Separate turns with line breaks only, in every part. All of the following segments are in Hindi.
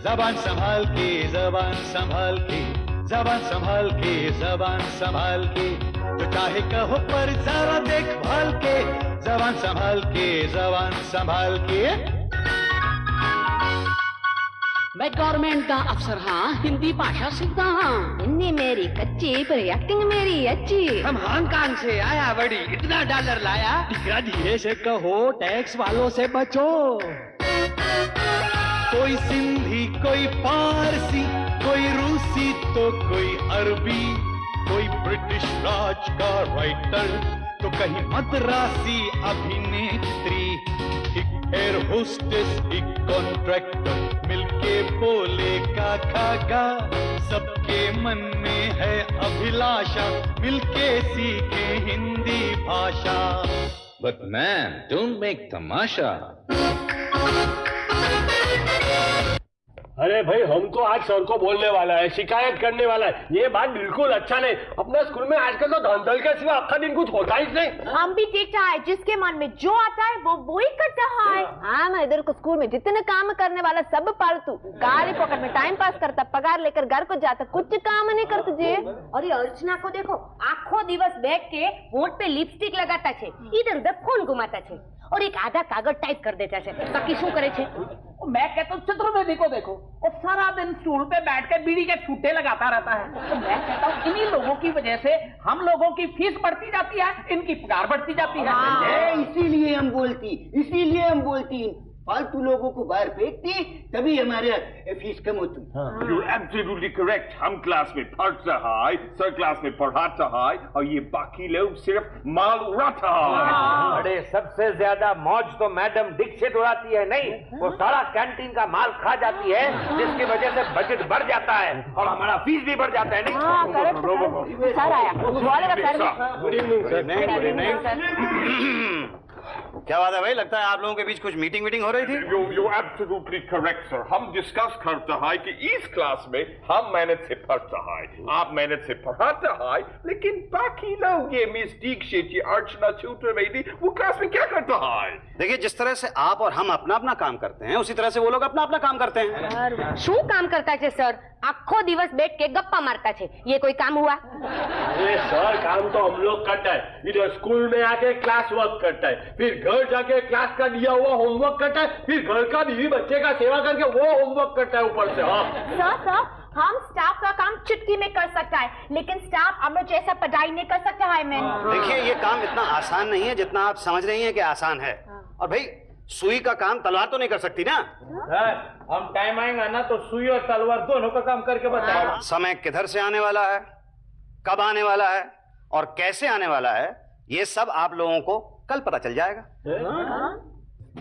जबान संभाल के, जबान संभाल के, जबान संभाल के, जबान संभाल के, तो चाहे कहो पर जरा देखभाल के, जबान संभाल के, जबान संभाल के।
मैं गवर्नमेंट का अफसर हाँ, हिंदी भाषा सीखता हाँ।
हिंदी मेरी कच्ची पर एक्टिंग मेरी अच्छी।
हम हांगकांग से आया बड़ी, इतना डॉलर लाया।
धीरे से कहो, टैक्स वालों से बचो। कोई सिंधी, कोई पारसी, कोई रूसी तो कोई अरबी, कोई ब्रिटिश राज का राइटर तो कहीं मद्रासी अभिनेत्री, एक एयर होस्टेस, एक कॉन्ट्रैक्टर, मिलके बोले का खागा, सबके मन में है अभिलाषा, मिलके सीखे हिंदी भाषा।
But man, don't make तमाशा।
अरे भाई, हम तो आज सर को बोलने वाला है, शिकायत करने वाला है। ये बात बिल्कुल अच्छा नहीं। अपने स्कूल में आजकल तो धंधल के सिवा आखा दिन कुछ होता ही नहीं।
हम भी ठीक है, जिसके मन में जो आता है वो ही करता है। हाँ, मैं इधर को स्कूल में जितने काम करने वाला सब पालतू, गाड़ी पकड़ में टाइम पास करता, पगार लेकर घर को जाता, कुछ काम नहीं करते जे।
और ये अर्चना को देखो, आखो दिवस बैठ के होंठ पे लिपस्टिक लगाता छे, इधर उधर फोन घुमाता छे और एक आधा कागज टाइप कर देता छे। बाकी शू करे छे?
मैं कहता हूँ चतुर्वेदी को देखो, और सारा दिन स्टूल पे बैठ के बीड़ी के छूटे लगाता रहता है। तो मैं कहता हूँ इन्हीं लोगों की वजह से हम लोगों की फीस बढ़ती जाती है, इनकी पगार बढ़ती जाती है।
इसीलिए हम बोलती फालतू लोगों को बाहर फेंकती, तभी हमारे फीस कम होती।
You're absolutely correct। हम क्लास में पढ़ता है, सर क्लास में पढ़ाता है, और ये बाकी लोग सिर्फ माल उड़ाता है।
अरे सबसे ज्यादा मौज तो मैडम दीक्षित उड़ाती है। नहीं, वो सारा कैंटीन का माल खा जाती है, जिसकी वजह से बजट बढ़ जाता है और हमारा फीस भी बढ़ जाता है। नहीं
सर आया,
गुड इवनिंग सर।
क्या बात है भाई, लगता है आप लोगों के बीच कुछ मीटिंग हो रही थी।
You absolutely correct sir। हम डिस्कस करते हैं कि इस क्लास में हम मेहनत से पढ़ता है, आप मेहनत से पढ़ाता है, लेकिन बाकी लोग ये मिस दीक्षित, ये अर्चना, चतुर्वेदी, वो क्लास में क्या करता है?
देखिए, जिस तरह से आप और हम अपना अपना काम करते हैं, उसी तरह से वो लोग अपना अपना काम करते हैं।
शू काम करता छे सर? आखो दिवस बैठ के गप्पा मारता छे, ये कोई काम हुआ?
अरे सर, काम तो हम लोग करता है। इधर स्कूल में आके क्लास वर्क करता है, फिर घर जाके क्लास का दिया हुआ होमवर्क करता है, फिर घर का बीवी बच्चे का सेवा करके वो होमवर्क करता है ऊपर से। हाँ
सर, हम स्टाफ का काम चुटकी में कर सकता है, लेकिन स्टाफ हम लोग जैसा पढ़ाई नहीं कर सकता है। मैं
देखिए, ये काम इतना आसान नहीं है जितना आप समझ रही हैं कि आसान है। और भाई, सुई का काम तलवार तो नहीं कर सकती ना।
सर, हम टाइम आएगा ना तो सुई और तलवार दोनों का काम करके बताएगा।
समय किधर से आने वाला है, कब आने वाला है और कैसे आने वाला है, ये सब आप लोगों को कल पता चल जाएगा।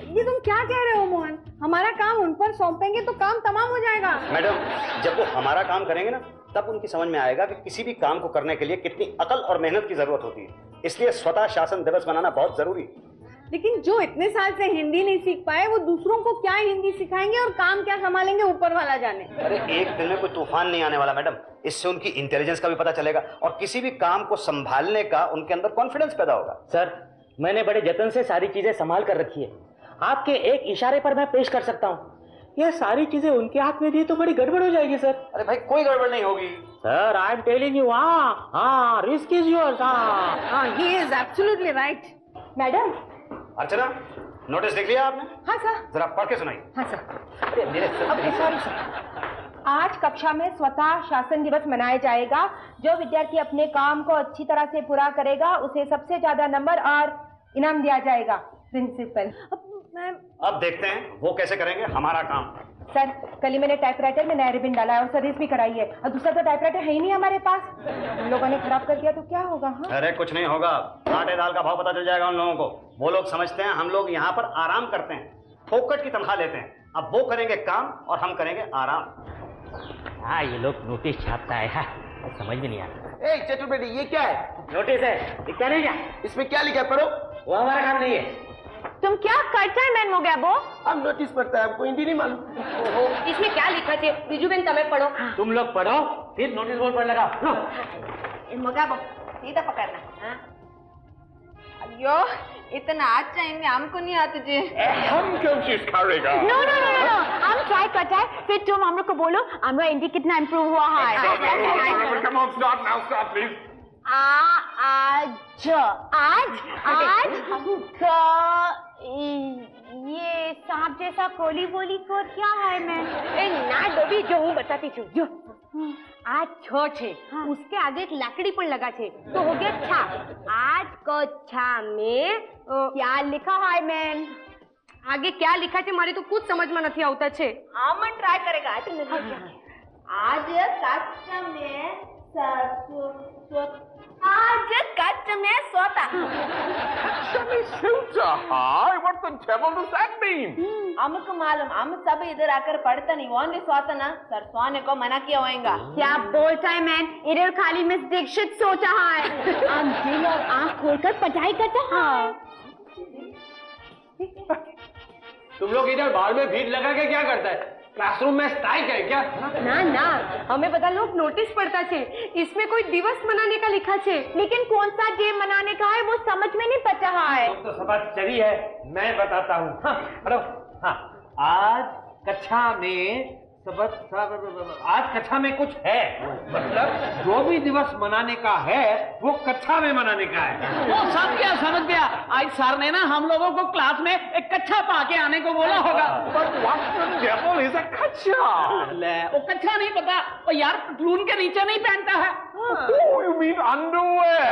ये तुम क्या कह रहे हो मोहन? हमारा काम उन पर सौंपेंगे तो काम तमाम हो जाएगा।
मैडम, जब वो हमारा काम करेंगे ना, तब उनकी समझ में आएगा कि किसी भी काम को करने के लिए कितनी अकल और मेहनत की जरूरत होती है। इसलिए स्वतः शासन दिवस मनाना बहुत जरूरी है।
लेकिन जो इतने साल से हिंदी नहीं सीख पाए, वो दूसरों को क्या हिंदी सिखाएंगे और काम क्या संभालेंगे, ऊपर वाला जाने।
अरे एक दिन में कोई तूफान नहीं आने वाला मैडम, इससे उनकी इंटेलिजेंस का भी पता चलेगा और किसी भी काम को संभालने का उनके अंदर कॉन्फिडेंस पैदा होगा।
सर, मैंने बड़े जतन से सारी चीजें संभाल कर रखी है, आपके एक इशारे पर मैं पेश कर सकता हूँ। ये सारी चीजें उनके हाथ में दी तो बड़ी गड़बड़ हो जाएगी सर।
अरे भाई, कोई गड़बड़ नहीं होगी
sir, I am telling you. हाँ, risk is yours.
He is absolutely right. Madam.
Archana, notice देख लिया आपने?
हाँ सर।
जरा पढ़ के सुनाइए।
हाँ सर। Sorry sir. आज कक्षा में स्वतः शासन दिवस मनाया जाएगा। जो विद्यार्थी अपने काम को अच्छी तरह से पूरा करेगा, उसे सबसे ज्यादा नंबर और इनाम दिया जाएगा। प्रिंसिपल।
अब देखते हैं वो कैसे करेंगे हमारा काम।
सर, कल ही मैंने टाइपराइटर में नया रिबन डाला है और सर्विस भी कराई है, और दूसरा तो टाइपराइटर है ही नहीं हमारे पास। उन लोगों ने खराब कर दिया तो क्या होगा? हाँ?
अरे कुछ नहीं होगा, आटे दाल का भाव पता चल जाएगा उन लोगों को। वो लोग समझते हैं हम लोग यहाँ पर आराम करते हैं, फोकट की तनख्वाह लेते हैं। अब वो करेंगे काम और हम करेंगे आराम।
हाँ, ये लोग नोटिस छापता है। हाँ, समझ में नहीं आता।
चतुर्वेदी, ये क्या है?
नोटिस है, क्या नहीं क्या?
इसमें क्या लिखा है, पढ़ो।
वो हमारा काम नहीं है।
तुम क्या करता है मैन हो गया वो?
हम नोटिस पढ़ता है, हमको हिंदी नहीं मालूम।
इसमें क्या लिखा है? बीजू बेन तमें पढ़ो।
तुम लोग पढ़ो, फिर नोटिस बोर्ड पर लगाओ।
मोगा वो सीधा पकड़ना। यो इतना अच्छा हिंदी हमको नहीं आती जी।
हम कोशिश करेगा।
नो नो नो नो हम ट्राई करते हैं, फिर तुम हम लोग को बोलो हमारा हिंदी कितना इम्प्रूव हुआ है।
Come on, start please.
आज ये सांप जैसा कोली बोली को क्या है मैं ना डोबी जो हूँ बताती छू जो आज छो छे उसके आगे एक लाकड़ी पर लगा छे तो हो गया छा। आज को छा में क्या लिखा है मैन आगे क्या लिखा छे मारे तो कुछ समझ में नहीं आता छे। आमन ट्राई करेगा आज कच्चा में आज कच्चा में सोता।
What the devil does that mean?
हमको मालूम हम सब इधर आकर पढ़ते नहीं ओनली सोता ना सर सोने को मना किया होएगा। क्या बोलता है मैन इधर खाली मिस दीक्षित सोता है हम दिल और आँख खोलकर पढ़ाई करता है।
तुम लोग इधर बाहर में भीड़ लगा के क्या करता है? क्लासरूम में स्ट्राइक है क्या?
ना ना हमें बता लोग नोटिस पड़ता छे इसमें कोई दिवस मनाने का लिखा छे लेकिन कौन सा डे मनाने का है वो समझ में नहीं पता है।
तो समझ चली है मैं बताता हूँ। हाँ, आज कक्षा में आज कक्षा में कुछ है मतलब जो भी दिवस मनाने का है वो कक्षा में मनाने का है।
वो सब क्या समझ गया आज सर ने ना हम लोगों को क्लास में एक कच्छा पा के आने को बोला होगा।
कच्छा
वो कच्छा नहीं पता वो यार पतलून के नीचे नहीं पहनता है।
You mean underwear?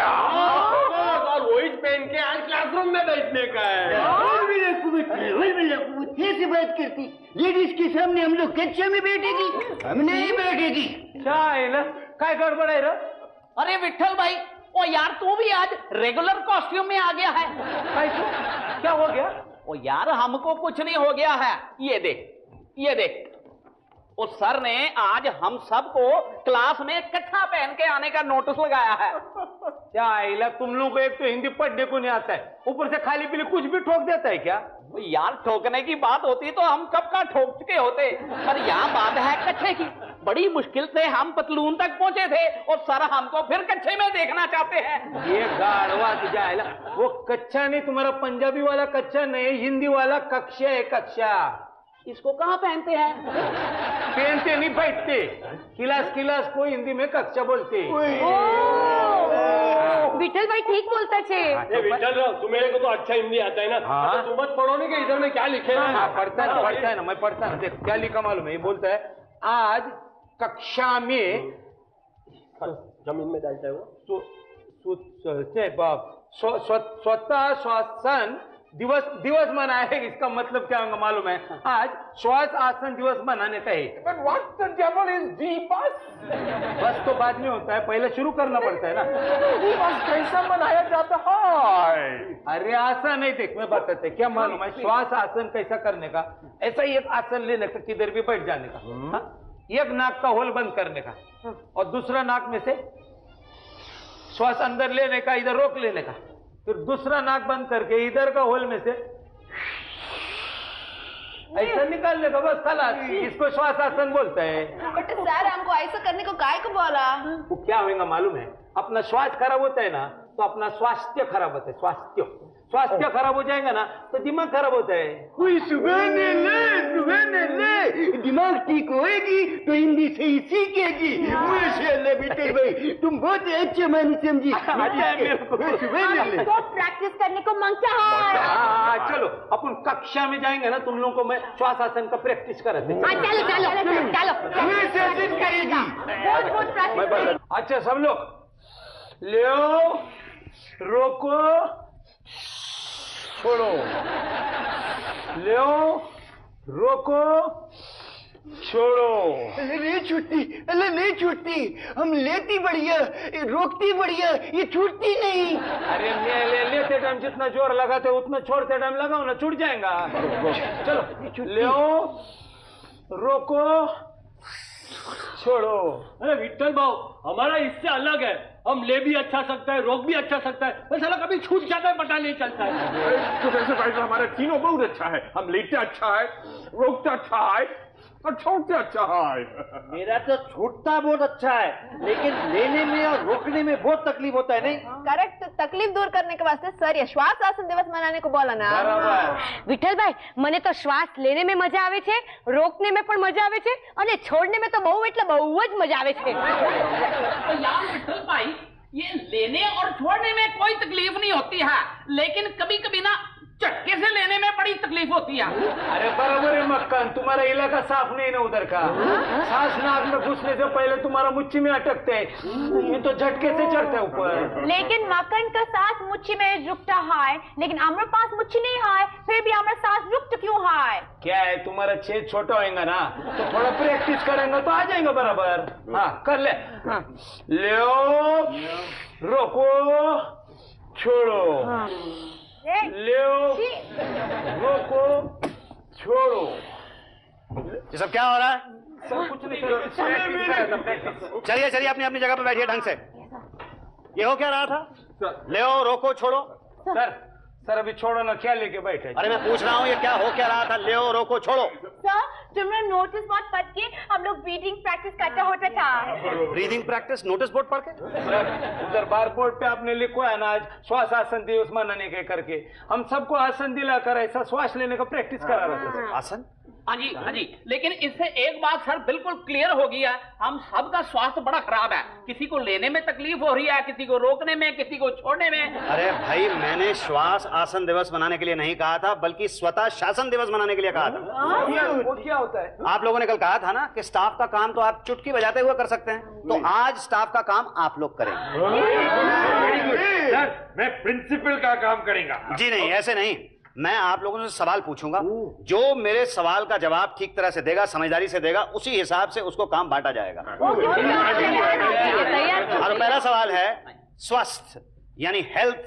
और वही पहन के आज क्लासरूम में बैठने का है।
से बात करती लेडीज के सामने हम लोग कक्षा में बैठेगी हम नहीं बैठेगी।
क्या गड़बड़ है?
अरे विठल भाई ओ यार तू भी आज रेगुलर कॉस्ट्यूम में आ गया है।
क्या हो गया?
ओ यार हमको कुछ नहीं हो गया है ये देख उस सर ने आज हम सबको क्लास में कच्छा पहन के आने का नोटिस लगाया है।
क्या तुम लोगों को एक तो हिंदी पढ़ने को नहीं आता है ऊपर से खाली पीली कुछ भी ठोक देता है क्या?
यार ठोकने की बात होती तो हम कब का ठोक चुके होते पर यहाँ बात है कच्छे की। बड़ी मुश्किल से हम पतलून तक पहुंचे थे और सर हमको फिर कच्छे में देखना चाहते हैं।
ये गाड़वा जाएगा वो कच्छा नहीं तुम्हारा पंजाबी वाला कच्छा नहीं हिंदी वाला कक्षा है कक्षा।
इसको कहाँ पहनते हैं?
पहनते नहीं बैठते किलास को हिंदी में कक्षा बोलते।
विठल भाई ठीक बोलता छे।
विठल तुम्हें को तो अच्छा हिंदी आता है ना। हाँ? तो तुम मत पढ़ो नहीं कि इधर में क्या लिखे है। पढ़ता है ना मैं पढ़ता है देख क्या लिखा मालूम है। ये बोलता है आज कक्षा में जमीन में डालता है वो स्वतः श्वासन दिवस मनाए। इसका मतलब क्या होगा मालूम है? आज श्वास आसन दिवस मनाने का है।
But what the devil is दिवस?
बस तो बाद में होता है पहले शुरू करना पड़ता है ना।
दिवस कैसा मनाया जाता है?
अरे आसन नहीं देख मैं बताते क्या मालूम है श्वास आसन कैसा करने का। ऐसा ही एक आसन लेने का किधर भी बैठ जाने का एक नाक का होल बंद करने का और दूसरा नाक में से श्वास अंदर लेने का इधर रोक लेने का फिर दूसरा नाक बंद करके इधर का होल में से ऐसा निकालने का बस खलास। इसको श्वास आसन बोलता है।
बट सर हमको ऐसा करने को काय को बोला?
वो क्या होगा मालूम है अपना स्वास्थ्य खराब होता है ना तो अपना स्वास्थ्य खराब होता है। स्वास्थ्य खराब हो जाएगा ना तो दिमाग खराब होता है।
सुबह दिमाग ठीक होएगी तो हिंदी सही सीखेगी। माशाअल्लाह बेटे भाई तुम बहुत अच्छे मानी समझी।
तो प्रैक्टिस करने को मांगता है।
चलो अपन कक्षा में जाएंगे ना तुम लोगों को मैं श्वास आसन का प्रैक्टिस कराते हैं।
चलो।
अच्छा सब लोग ले रोको छोड़ो ले रोको छोड़ो।
नहीं छूटती अल्लाह नहीं छूटती हम लेती बढ़िया रोकती बढ़िया ये छूटती नहीं।
अरे लेते टाइम जितना जोर लगाते उतना छोड़ते टाइम लगाओ ना छूट जाएगा। चलो ले रोको छोड़ो।
अरे विठल भाऊ हमारा इससे अलग है हम ले भी अच्छा सकता है रोक भी अच्छा सकता है बस साला कभी छूट जाता है पता नहीं चलता है।
तो वैसे भाई हमारा तीनों बहुत अच्छा है हम लेते अच्छा है रोकता अच्छा है छोड़ते अच्छा है।
मेरा तो छूटता बहुत अच्छा है, लेकिन लेने में और रोकने में बहुत तकलीफ होता है। नहीं
करेक्ट, तकलीफ दूर करने के वास्ते सर श्वास आसन दिवस मनाने को बोला ना।
વિઠ્ઠલભાઈ, મને તો શ્વાસ લેને में મજા આવે છે, રોકને में પણ મજા આવે છે, અને છોડને में તો બહુ એટલે બહુ જ મજા આવે છે।
तो यार विठल भाई, ये लेने और छोड़ने में कोई तकलीफ नहीं होती है, लेकिन कभी कभी ना झटके से लेने में बड़ी तकलीफ होती है।
अरे बराबर है मक्खन, तुम्हारा इलाका साफ नहीं ना उधर का। सांस नाक में घुसने से पहले तुम्हारा मुच्छी में अटकते है, ये तो झटके से चढ़ते ऊपर।
लेकिन मक्खन का सांस मुच्छी में रुकता है, लेकिन हमारे पास मुच्छी नहीं है, फिर भी हमारा सांस रुकता क्यों है?
क्या है, तुम्हारा छेद छोटा होगा ना, तो थोड़ा प्रैक्टिस करेंगे तो आ जाएगा बराबर। हाँ कर ले। ले रोको छोड़ो, ले रोको छोड़ो।
ये सब क्या हो रहा है?
सब कुछ नहीं सर।
चलिए चलिए अपनी अपनी जगह पे बैठिए ढंग से। ये हो क्या रहा था? ले रोको छोड़ो।
सर अभी छोड़ो ना, क्या लेके बैठे?
अरे मैं पूछ रहा हूँ ये क्या हो क्या रहा था? ले रोको छोड़ो।
सर तुमने नोटिस बोर्ड पढ़ के हम लोग ब्रीदिंग प्रैक्टिस करता होता था।
ब्रीदिंग प्रैक्टिस नोटिस बोर्ड पढ़ के?
सर उधर बार बोर्ड पे आपने लिखा है ना, आज श्वास आसन दिवस मनाने के करके हम सबको आसन दिलाकर ऐसा श्वास लेने का प्रैक्टिस करा रहा था।
आसन?
हाँ जी, लेकिन इससे एक बात सर बिल्कुल क्लियर हो गई है, हम सबका स्वास्थ्य बड़ा खराब है। किसी को लेने में तकलीफ हो रही है, किसी को रोकने में, किसी को छोड़ने में।
अरे भाई, मैंने श्वास आसन दिवस मनाने के लिए नहीं कहा था, बल्कि स्वतः शासन दिवस मनाने के लिए कहा था।
वो क्या होता है?
आप लोगों ने कल कहा था ना कि स्टाफ का काम तो आप चुटकी बजाते हुए कर सकते हैं, तो आज स्टाफ का काम आप लोग करेंगे।
सर मैं प्रिंसिपल का काम करेंगे।
जी नहीं, ऐसे नहीं। मैं आप लोगों से सवाल पूछूंगा, जो मेरे सवाल का जवाब ठीक तरह से देगा, समझदारी से देगा, उसी हिसाब से उसको काम बांटा जाएगा। और पहला सवाल है, स्वस्थ यानी हेल्थ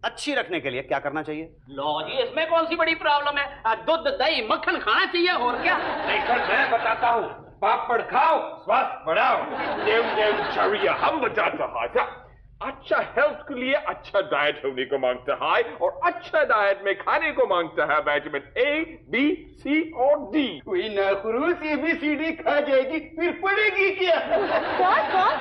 अच्छी रखने के लिए क्या करना चाहिए?
लो जी, इसमें कौन सी बड़ी प्रॉब्लम है? दूध दही मक्खन खाना चाहिए, और क्या।
नहीं सर, मैं बताता हूँ, पापड़ खाओ, स्वास्थ्य बढ़ाओ। हम बताते हैं अच्छा हेल्थ के लिए अच्छा डाइट होने को मांगता है, और अच्छा डाइट में खाने को मांगता है विटामिन ए, बी, सी और डी।
वही नाखुरूस ABCD खा जाएगी, फिर पड़ेगी क्या?
कौन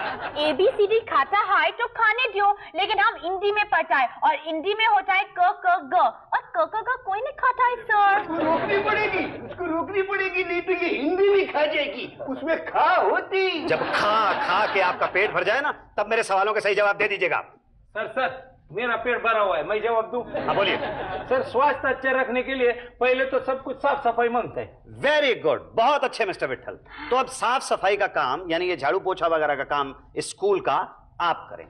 ABCD खाता है तो खाने दो, लेकिन हम हिंदी में पढ़ता है, और हिंदी में होता है क क ग, और क क ग कोई नहीं खाता है सर।
रोकनी पड़ेगी, उसको रोकनी पड़ेगी, नहीं तो ये हिंदी भी खा जाएगी। उसमें खा होती।
जब खा के आपका पेट भर जाए ना, तब मेरे सवालों के सही जवाब दे दीजिएगा।
सर मेरा पेट भरा हुआ है, मैं जवाब दूं?
हाँ बोलिए।
सर स्वास्थ्य अच्छे रखने के लिए पहले तो सब कुछ साफ सफाई मांगता है।
वेरी गुड, बहुत अच्छे मिस्टर विट्ठल। तो अब साफ सफाई का काम, यानी ये झाड़ू पोछा वगैरह का काम स्कूल का आप करें।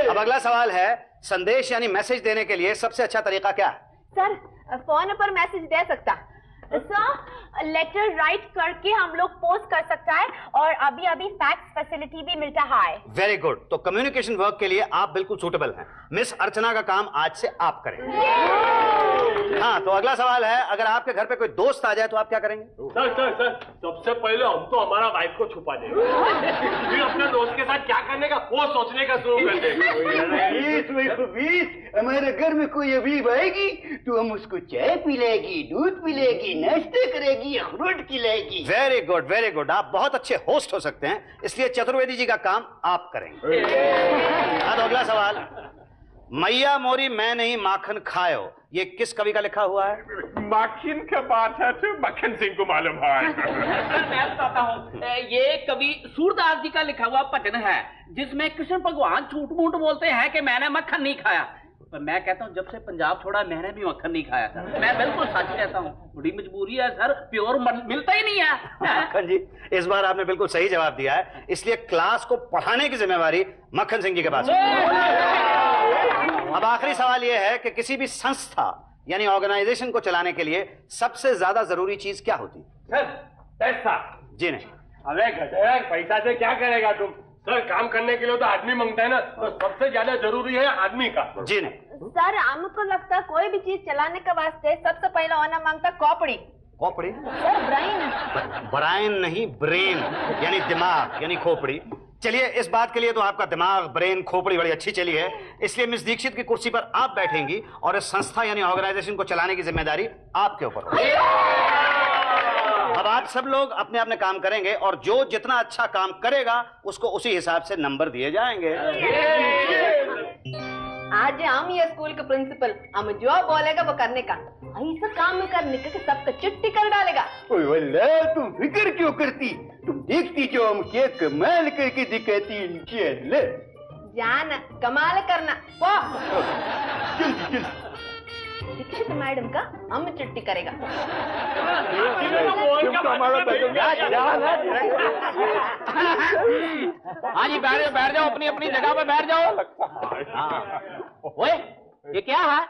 अब अगला सवाल है, संदेश यानी मैसेज देने के लिए सबसे अच्छा तरीका क्या है?
सर फोन पर मैसेज दे सकता सर, लेटर राइट करके हम लोग पोस्ट कर सकता है, और अभी अभी फैक्स फैसिलिटी भी मिलता है।
वेरी गुड, तो कम्युनिकेशन वर्क के लिए आप बिल्कुल सूटेबल हैं। मिस अर्चना का काम आज से आप करें। हाँ, तो अगला सवाल है, अगर आपके घर पे कोई दोस्त आ जाए तो आप क्या करेंगे?
सर सबसे पहले हम तो हमारा वाइफ को छुपा देंगे, फिर अपने दोस्त के साथ क्या करने का वो सोचने का शुरू कर देंगे।
हमारे घर में कोई अभी आएगी तो हम उसको चाय पिलाएगी, दूध पिलाएगी, नाश्ता करेगी, अखरोट खिलाएगी।
Very good, very good. आप बहुत अच्छे होस्ट हो सकते हैं, इसलिए चतुर्वेदी जी का काम आप करेंगे। हाँ, तो अगला सवाल, मैया मोरी मैं नहीं माखन खायो, ये किस कवि का लिखा हुआ है?
माखन का बात है तो मक्खन सिंह को मालूम है।
मैं बताता हूँ, ये कवि सूरदास जी का लिखा हुआ भजन है, जिसमें कृष्ण भगवान झूठ मूठ बोलते हैं कि मैंने मक्खन नहीं खाया। पर मैं कहता हूँ, जब से पंजाब छोड़ा मैंने भी मक्खन नहीं खाया था। मैं बिल्कुल सच कहता हूँ, बड़ी मजबूरी है सर, प्योर मिलता ही नहीं है।
मक्खन जी, इस बार आपने बिल्कुल सही जवाब दिया है, इसलिए क्लास को पढ़ाने की जिम्मेवारी मक्खन सिंह जी के पास है। अब आखिरी सवाल यह है कि किसी भी संस्था यानी ऑर्गेनाइजेशन को चलाने के लिए सबसे ज्यादा जरूरी चीज क्या होती है?
सर पैसा।
जी नहीं।
अरे गधे, पैसा से क्या करेगा तुम? सर काम करने के लिए तो आदमी मांगता है ना, तो सबसे ज्यादा जरूरी है आदमी का।
जी नहीं।
सर हमको लगता है कोई भी चीज चलाने के वास्ते सबसे पहले होना मांगता खोपड़ी।
खोपड़ी?
Sir brain.
ब्रेन नहीं, ब्रेन यानी दिमाग यानी खोपड़ी। चलिए, इस बात के लिए तो आपका दिमाग, ब्रेन, खोपड़ी बड़ी अच्छी चली है, इसलिए मिस दीक्षित की कुर्सी पर आप बैठेंगी और इस संस्था यानी ऑर्गेनाइजेशन को चलाने की जिम्मेदारी आपके ऊपर होगी। अब आप सब लोग अपने अपने काम करेंगे और जो जितना अच्छा काम करेगा उसको उसी हिसाब से नंबर दिए जाएंगे।
आज हम ये स्कूल के प्रिंसिपल, हम जो बोलेगा वो करने का, ऐसा काम करने का कि सबका चिट्ठी कर डालेगा।
ओए वल्लाह, तुम फिक्र क्यों करती? तुम देखती जो हम क्या कमाल करके दिखाती। इंशाअल्लाह
जाना कमाल करना। वाह
जल्दी जल्दी।
शिक्षक मैडम का हम चिट्ठी करेगा।
हाँ जी, बैठ जाओ अपनी अपनी जगह पे बैठ जाओ। ओए, ये क्या है?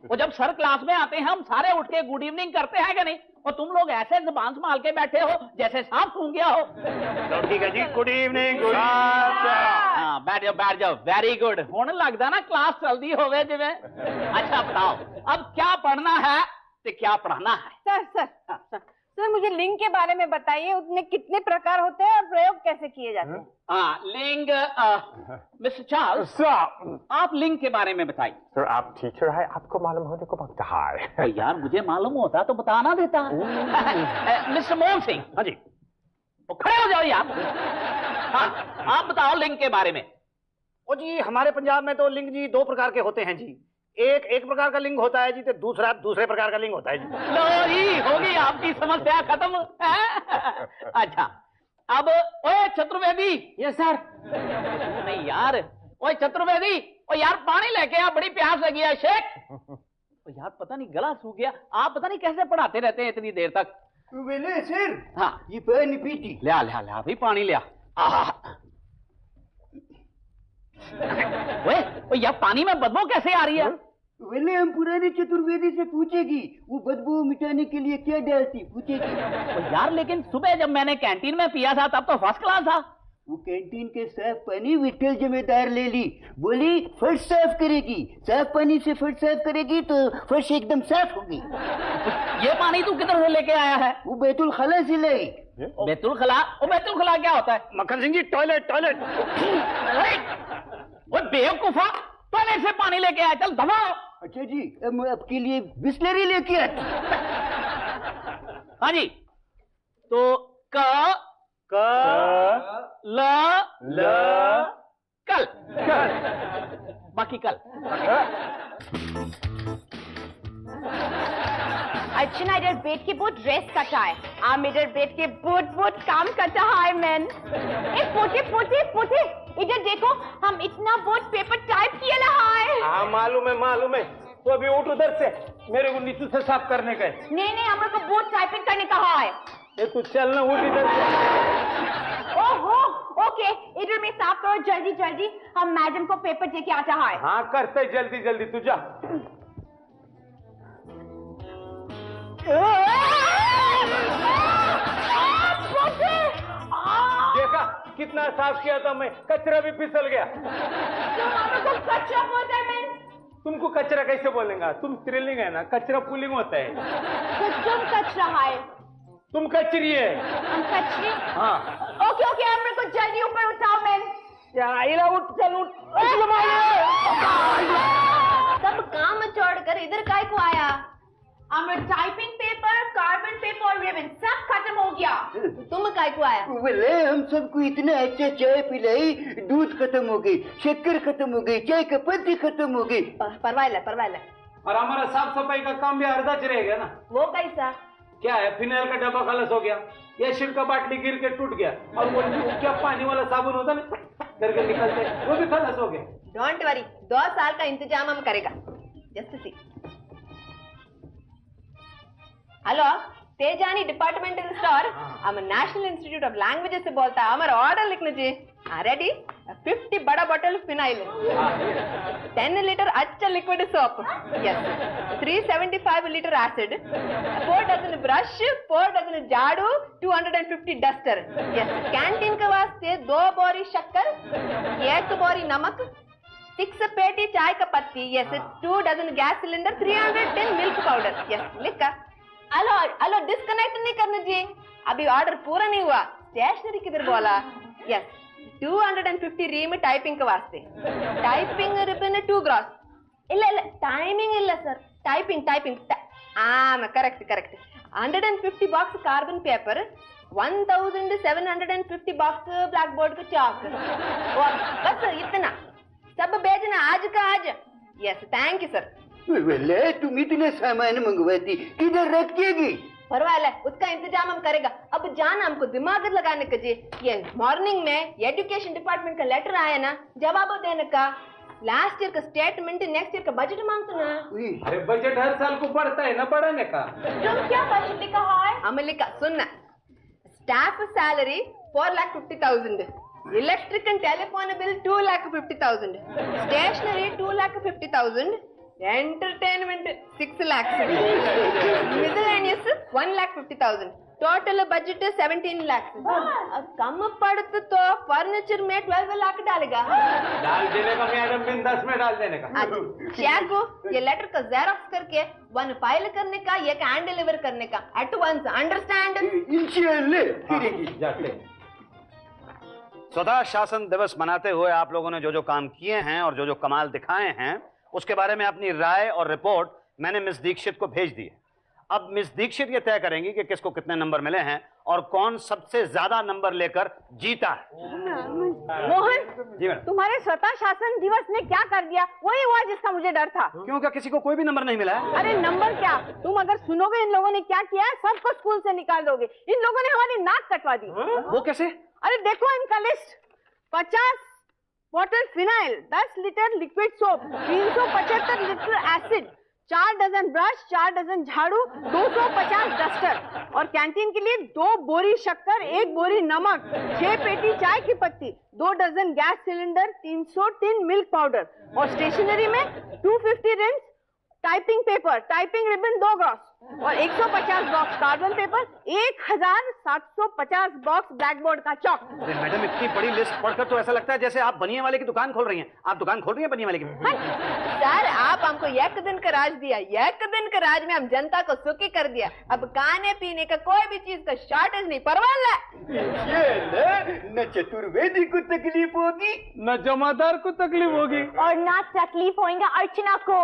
वो जब सर क्लास में आते हैं हम सारे उठ के गुड इवनिंग करते हैं क्या नहीं? और तुम लोग ऐसे जुबान संभाल के बैठे हो जैसे सांप सूंघ गया हो।
तो ठीक है जी, गुड इवनिंग।
हाँ, बैठ जाओ। Very good. होने लगता ना क्लास चलती होवे जिਵੇਂ। अच्छा बताओ, अब क्या पढ़ना है तो क्या पढ़ाना है?
सर मुझे लिंग के बारे में बताइए, उसमें कितने प्रकार होते हैं और प्रयोग कैसे किए जाते हैं?
हाँ, लिंग। मिस्टर चार्ल्स, आप लिंग के बारे में बताइए।
सर आप टीचर है, आपको मालूम होने को लगता है।
यार मुझे मालूम होता तो बताना देता। मिस्टर मोहन सिंह।
हाँ जी।
तो खड़े हो जाओ यार। हाँ, आप बताओ लिंग के बारे में।
ओ जी, हमारे पंजाब में तो लिंग जी 2 प्रकार के होते हैं जी। एक प्रकार का लिंग होता है जी, तो दूसरे प्रकार का लिंग होता है जी।
लो ही, होगी आपकी समस्या खत्म। अच्छा, अब ओए चतुर्वेदी।
Yes sir.
नहीं यार, ओए चतुर्वेदी, ओ यार पानी लेके आ, बड़ी प्यास लगी है। शेख, ओ यार पता नहीं गला सूख गया। आप पता नहीं कैसे पढ़ाते रहते हैं इतनी देर तक।
वेले सर,
हाँ
ये पानी पीती।
ले अभी पानी ले आ। ओए यार पानी में बदबू कैसे आ रही है?
वेले हम पुराने चतुर्वेदी से पूछेगी वो बदबू मिटाने के लिए क्या डालती, पूछेगी।
तो यार लेकिन सुबह जब मैंने कैंटीन में पिया था तब तो फर्स्ट क्लास था।
वो कैंटीन के साफ पानी विठल जमींदार ले ली, बोली फर्श साफ करेगी। साफ पानी से फर्श साफ करेगी तो फर्श एकदम साफ होगी।
ये पानी तू किधर से लेके आया है?
वो बैतुल खला से लाई।
बैतुल खला? वो बैतुल खला क्या होता है?
मक्खन सिंह जी, टॉयलेट।
वो बेवकूफा, टॉयलेट से पानी लेके आया, चल दबाओ।
अच्छा जी, अब आपके लिए बिस्लरी लेके आती।
हाँ जी, तो ल कल बाकी कल।
अच्छा इधर बैठ के बहुत ड्रेस कटा है, आम इधर बैठ के बहुत काम करता है मैन। पोते इधर देखो, हम इतना बहुत पेपर टाइप किया रहा है।
हाँ मालूम है। तो अभी उठ उधर से, मेरे को नीचू से साफ करने का है।
नहीं हम लोग को बहुत टाइपिंग करने कहा है।
ये तू चल ना, उठ इधर से।
ओहो ओके, इधर में साफ करो जल्दी, हम मैडम को पेपर देके आता है।
हाँ करते जल्दी तू जा। देखा कितना साफ किया था मैं, कचरा भी फिसल गया।
कचरा बोलता है मैं।
तुमको कचरा कैसे बोलेगा? तुम स्त्रीलिंग है ना, कचरा पुल्लिंग होता है।
तुम कचरा है,
तुम कचरी है।
हम कचरी।
हाँ
ओके हम लोग को जल्दी ऊपर उठाओ मैन।
उठ।
सब काम छोड़कर इधर काय को आया?
हमारा टाइपिंग पेपर, कार्बन पेपर और रिबन सब खत्म हो गया।
तुम काय को आया?
बोले हम सबको इतना अच्छा चाय पिलाई, दूध खत्म हो गई, शक्कर खत्म हो गई, चाय का पत्ती खत्म हो गई।
परवाइला।
और हमारा साफ सफाई का काम भी अर्धा रह गया ना।
वो कैसा?
क्या है, फिनाइल का डब्बा खलास हो गया, या शिल का बाटली गिर के टूट गया, और वो क्या पानी वाला साबुन होता ना करके निकलते, वो भी खलास हो गया।
डोंट वरी, 2 साल का इंतजाम हम करेगा। Just see. Hello, Tejani departmental store, हम नेशनल इंस्टीट्यूट ऑफ लैंग्वेजेस से बोलता है। हमारा ऑर्डर लिख लीजिए। रेडी? 50 बड़ा बॉटल फिनाइल, 10 लीटर अच्छा liquid soap, yes, 375 litre acid, 4 dozen brush, 4 dozen झाड़ू, 250 डस्टर, यस। कैंटीन के वास्ते 2 बोरी शक्कर, 1 बोरी नमक, 6 पेटी चाय का पत्ती, yes, 2 dozen gas cylinder, 310 milk powder, yes. लिखा? हेलो डिस्कनेक्ट नहीं करना जी, अभी ऑर्डर पूरा नहीं हुआ। स्टेशनरी किधर बोला? यस, 250 रीम टाइपिंग के वास्ते, टाइपिंग रिबन 2 ग्रॉस। ಇಲ್ಲ टाइमिंग ಇಲ್ಲ sir, typing correct. 150 box carbon paper, 1750 box blackboard का चौक, और बस इतना सब भेजना आज का आज। Yes thank you sir.
वेले तुम इतने सामान मंगवाती किधर रखिएगी?
परवाला उसका इंतजाम हम करेगा। अब जान हमको दिमाग लगाने का जी। ये मॉर्निंग में एजुकेशन डिपार्टमेंट का लेटर आया ना, जवाब देने का। लास्ट ईयर का स्टेटमेंट, नेक्स्ट ईयर का बजट मांगते ना।
अरे बजट हर साल को बढ़ता है ना, बढ़ाने का।
तुम क्या बजट लिखा है? हमने लिखा सुनना, staff salary 4,50,000, electric and telephone bill 2,50,000, stationery 2,50,000, entertainment 6 lakh, miscellaneous 1,50,000, total budget 17 lakh. कम पड़ता तो फर्नीचर में 12 लाख डालेगा।
डाल देने का मैडम, बिन 10 में डाल देने का।
चेक को ये लेटर का जेरॉक्स करके 1 फाइल करने का, एक हैंड डिलीवर करने का एट वंस, अंडरस्टैंड?
स्वतः शासन दिवस मनाते हुए आप लोगों ने जो जो काम किए हैं और जो जो कमाल दिखाए हैं, उसके बारे में अपनी राय और रिपोर्ट मैंने मिस दीक्षित को भेज दी है। अब मिस दीक्षित ये तय करेंगी कि किसको कितने नंबर मिले हैं और कौन सबसे ज्यादा नंबर लेकर जीता है।
मोहन
जी मैडम।
तुम्हारे स्वतः शासन दिवस ने क्या कर दिया? वही हुआ जिसका मुझे डर था।
क्यों, क्या किसी को कोई भी नंबर नहीं मिला है?
अरे नंबर क्या, तुम अगर सुनोगे इन लोगों ने क्या किया है, सबको स्कूल से निकाल दोगे। इन लोगों ने हमारी नाक कटवा दी।
वो कैसे?
अरे देखो इनका list, 50 bottle phenyl, 10 litre liquid soap, 375 litre acid, 4 dozen brush, 4 dozen झाड़ू, 250 डस्टर, और कैंटीन के लिए 2 बोरी शक्कर, 1 बोरी नमक, 6 पेटी चाय की पत्ती, 2 dozen gas cylinder, 300 tin milk powder, और स्टेशनरी में 250 reams, typing paper, typing ribbon 2 gross, और 150 box carbon paper, 1750 box blackboard का चौक।
मैडम इतनी बड़ी लिस्ट पढ़कर तो ऐसा लगता है जैसे आप बनिए वाले की दुकान खोल रही हैं। आप दुकान खोल रही हैं बनिए वाले की?
सर आप हमको 1 दिन का राज दिया, 1 दिन का राज में हम जनता को सुखी कर दिया। अब खाने पीने का कोई भी चीज का शॉर्टेज नहीं, परवाला।
न चतुर्वेदी को तकलीफ होगी,
न जमादार को तकलीफ होगी,
और ना तकलीफ होगी अर्चना को।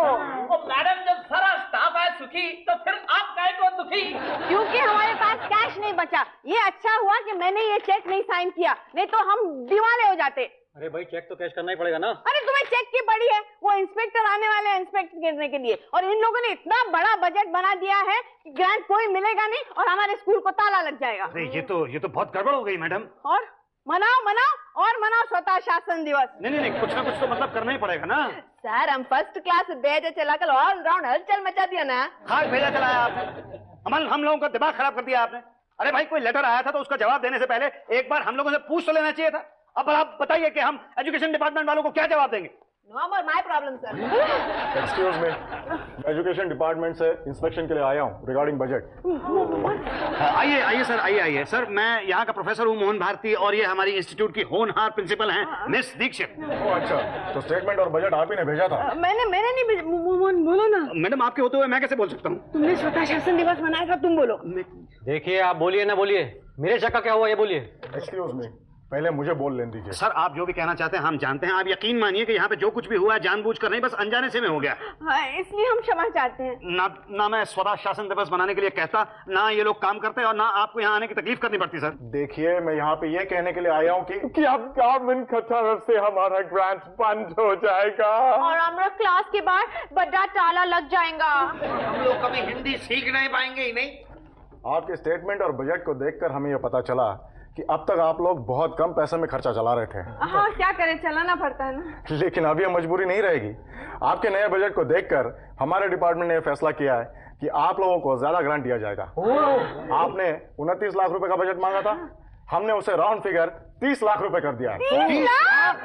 मैडम जब सारा स्टाफ है सुखी तो फिर आप काहे को दुखी?
क्योंकि हमारे पास कैश नहीं बचा। ये अच्छा हुआ कि मैंने ये चेक नहीं साइन किया, नहीं तो हम दीवाने हो जाते।
अरे भाई चेक तो कैश करना ही पड़ेगा ना।
अरे तुम्हें चेक की पड़ी है, वो इंस्पेक्टर आने वाले हैं इंस्पेक्ट करने के लिए, और इन लोगों ने इतना बड़ा बजट बना दिया है कि ग्रांट कोई मिलेगा नहीं और हमारे स्कूल को ताला लग जाएगा।
अरे ये तो बहुत गड़बड़ हो गई मैडम।
और मनाओ स्वतः शासन दिवस।
नहीं, कुछ ना कुछ तो मतलब करना ही पड़ेगा ना।
सर हम फर्स्ट क्लास भेजा चलाकर ऑल राउंड हलचल मचा दिया ना।
खास भेजा चलाया आपने, हम लोगों का दिमाग खराब कर दिया आपने। अरे भाई कोई लेटर आया था तो उसका जवाब देने से पहले एक बार हम लोगों से पूछ तो लेना चाहिए था। अब आप बताइए कि हम एजुकेशन डिपार्टमेंट वालों को क्या जवाब देंगे?
No more my problem sir.
Excuse me, education department से इंस्पेक्शन के लिए आया हूँ रिगार्डिंग बजट।
आइए सर, आइए सर। मैं यहाँ का प्रोफेसर हूँ मोहन भारती, और ये हमारी इंस्टीट्यूट की होनहार प्रिंसिपल हैं मिस दीक्षित।
अच्छा, तो स्टेटमेंट और बजट आप ही ने भेजा था?
मैंने नहीं भेजा। मोहन बोलो ना।
मैडम आपके होते हुए मैं कैसे बोल सकता हूँ?
तुमने स्वतः शासन दिवस मनाया था, तुम बोलो।
देखिए आप बोलिए ना बोलिए, मेरे शक का क्या हुआ ये बोलिए।
एक्सक्यूज मी, पहले मुझे बोल लेने दीजिए।
सर आप जो भी कहना चाहते हैं हम जानते हैं। आप यकीन मानिए कि यहाँ पे जो कुछ भी हुआ है जानबूझकर नहीं, बस अनजाने से में हो गया।
इसलिए हम क्षमा चाहते हैं।
ना मैं स्वतः शासन दिवस मनाने के लिए कहता, ना ये लोग काम करते, और ना आपको यहाँ आने की तकलीफ करनी पड़ती। सर
देखिए, मैं यहाँ पे ये कहने के लिए आया हूँ कि अब गवर्नमेंट की तरफ से हमारा ग्रांट बंद हो जाएगा
और हमारा क्लास के बाद बड़ा ताला लग जाएगा।
हम लोग कभी हिंदी सीख नहीं पाएंगे ही नहीं।
आपके स्टेटमेंट और बजट को देखकर हमें यह पता चला कि अब तक आप लोग बहुत कम पैसे में खर्चा चला रहे थे।
हाँ क्या करें, चलाना पड़ता है ना।
लेकिन अब यह मजबूरी नहीं रहेगी। आपके नए बजट को देखकर हमारे डिपार्टमेंट ने यह फैसला किया है कि आप लोगों को ज्यादा ग्रांट दिया जाएगा। आपने 29 लाख रुपए का बजट मांगा था, हमने उसे राउंड फिगर 30 लाख रुपए कर दिया है।
30 लाख?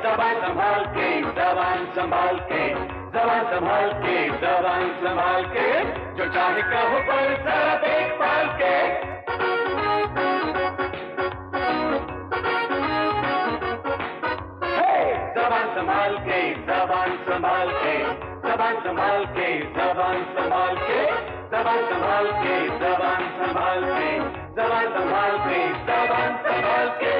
जबान संभाल के, जबान संभाल के, जबान संभाल के, जबान संभाल के, जो चाहे कहो पर जरा देखभाल के। जबान संभाल के, जबान संभाल के, जबान संभाल के, जबान संभाल के, जबान संभाल के, जबान संभाल के, जबान संभाल के, जबान संभाल के।